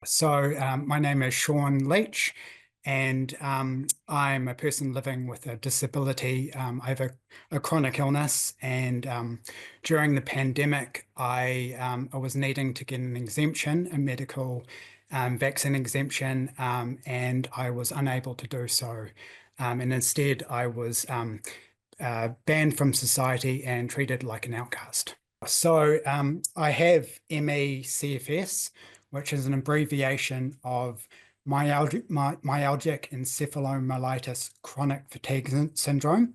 My name is Sean Leach, and I'm a person living with a disability. I have a chronic illness, and during the pandemic, I was needing to get an exemption, a medical vaccine exemption, and I was unable to do so. And instead, I was banned from society and treated like an outcast. I have ME/CFS, which is an abbreviation of myalgic encephalomyelitis chronic fatigue syndrome.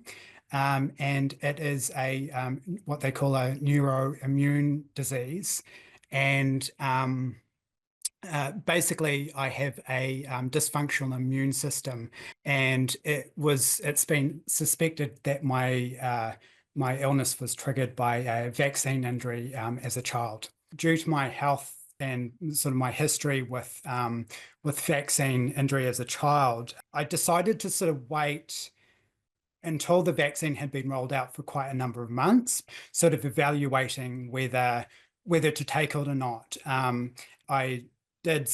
And it is what they call a neuro-immune disease. And basically, I have a dysfunctional immune system, and it's been suspected that my illness was triggered by a vaccine injury as a child. Due to my health and sort of my history with vaccine injury as a child, I decided to sort of wait until the vaccine had been rolled out for quite a number of months, sort of evaluating whether to take it or not. I did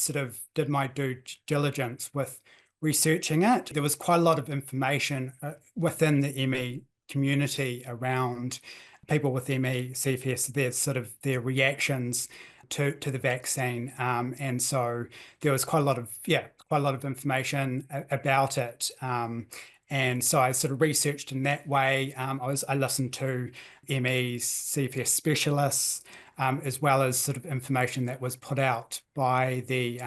my due diligence with researching it. There was quite a lot of information within the ME community around people with ME/CFS, their reactions to the vaccine, and so there was quite a lot of information about it. And so I sort of researched in that way. I listened to ME/CFS specialists, as well as sort of information that was put out by the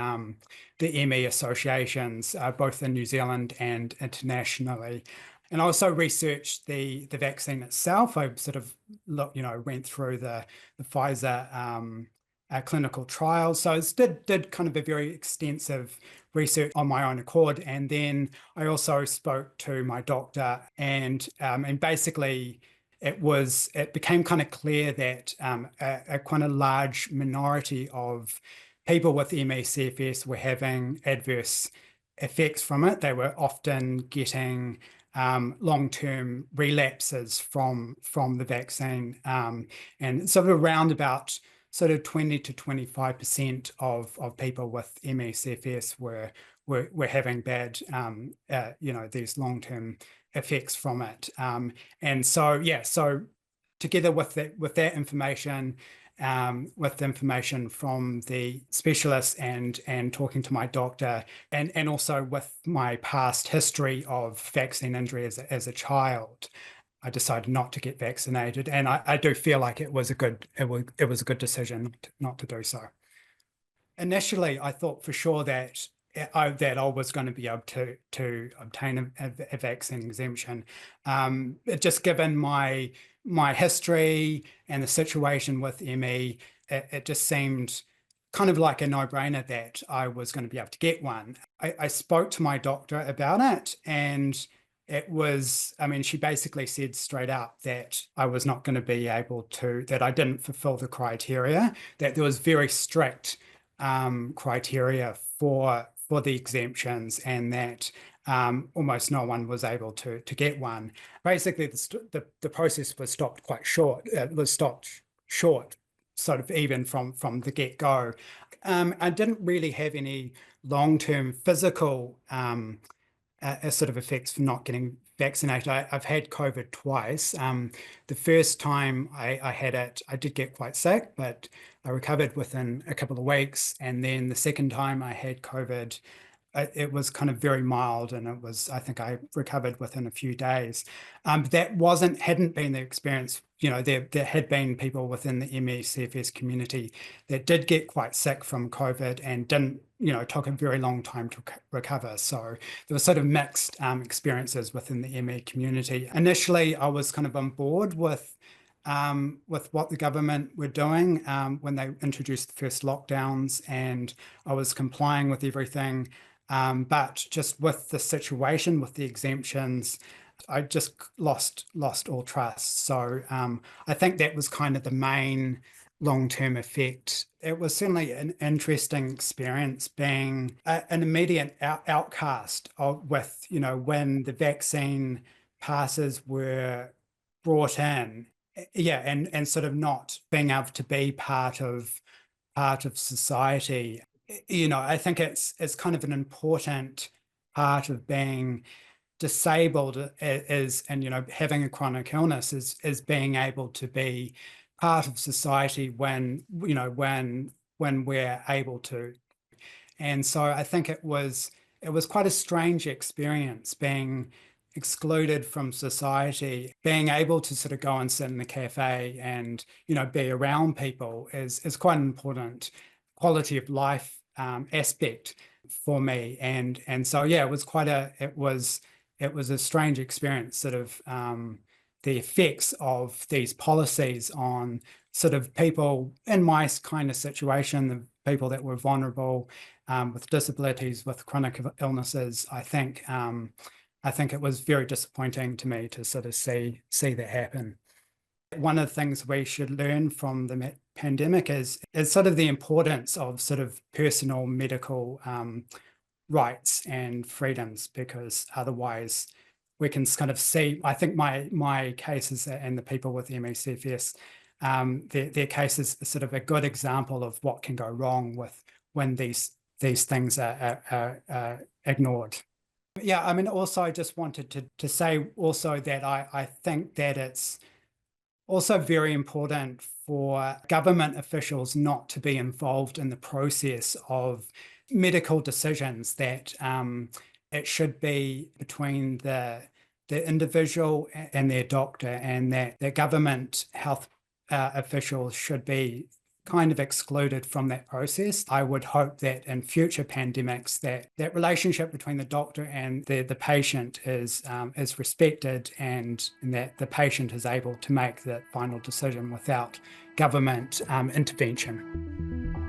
ME associations, both in New Zealand and internationally. And I also researched the vaccine itself. I sort of went through the Pfizer clinical trials. So I did kind of a very extensive research on my own accord. And then I also spoke to my doctor, and basically it became kind of clear that a kind of large minority of people with ME/CFS were having adverse effects from it. They were often getting long-term relapses from the vaccine, and sort of around about sort of 20 to 25% of people with ME/CFS were having bad, these long-term effects from it. And so together with that information, with the information from the specialists and talking to my doctor, and also with my past history of vaccine injury as a child, I decided not to get vaccinated, and I do feel like it was a good decision not to do so. Initially, I thought for sure that I was going to be able to obtain a vaccine exemption, just given my history and the situation with ME. It just seemed kind of like a no-brainer that I was going to be able to get one. I spoke to my doctor about it, and she basically said straight up that I was not going to be able to, that I didn't fulfill the criteria, that there was very strict criteria for the exemptions, and that almost no one was able to get one. Basically, the process was stopped quite short. It was stopped short, sort of even from the get-go. I didn't really have any long-term physical sort of effects for not getting vaccinated. I've had COVID twice. The first time I had it, I did get quite sick, but I recovered within a couple of weeks. And then the second time I had COVID, it was kind of very mild, and I think I recovered within a few days. That hadn't been the experience. There had been people within the ME/CFS community that did get quite sick from COVID and didn't, took a very long time to recover. So there were sort of mixed experiences within the ME community. Initially, I was kind of on board with what the government were doing when they introduced the first lockdowns, and I was complying with everything. But just with the situation, with the exemptions, I just lost all trust. So I think that was kind of the main long-term effect. It was certainly an interesting experience being an immediate outcast when the vaccine passes were brought in. And sort of not being able to be part of society. I think it's kind of an important part of being disabled is, and having a chronic illness is being able to be part of society when we're able to. And so I think it was quite a strange experience being excluded from society. Being able to sort of go and sit in the cafe and be around people is quite an important quality of life aspect for me. And so yeah, it was a strange experience, sort of the effects of these policies on sort of people in my kind of situation, the people that were vulnerable, with disabilities, with chronic illnesses. I think it was very disappointing to me to sort of see that happen. One of the things we should learn from the pandemic is sort of the importance of sort of personal medical rights and freedoms, because otherwise we can kind of see, I think my cases and the people with ME/CFS, their cases are sort of a good example of what can go wrong when these things are ignored. Yeah, I mean, also I just wanted to say also that I think that it's also very important for government officials not to be involved in the process of medical decisions, that it should be between the individual and their doctor, and that the government health officials should be kind of excluded from that process. I would hope that in future pandemics that relationship between the doctor and the patient is respected, and that the patient is able to make the final decision without government intervention.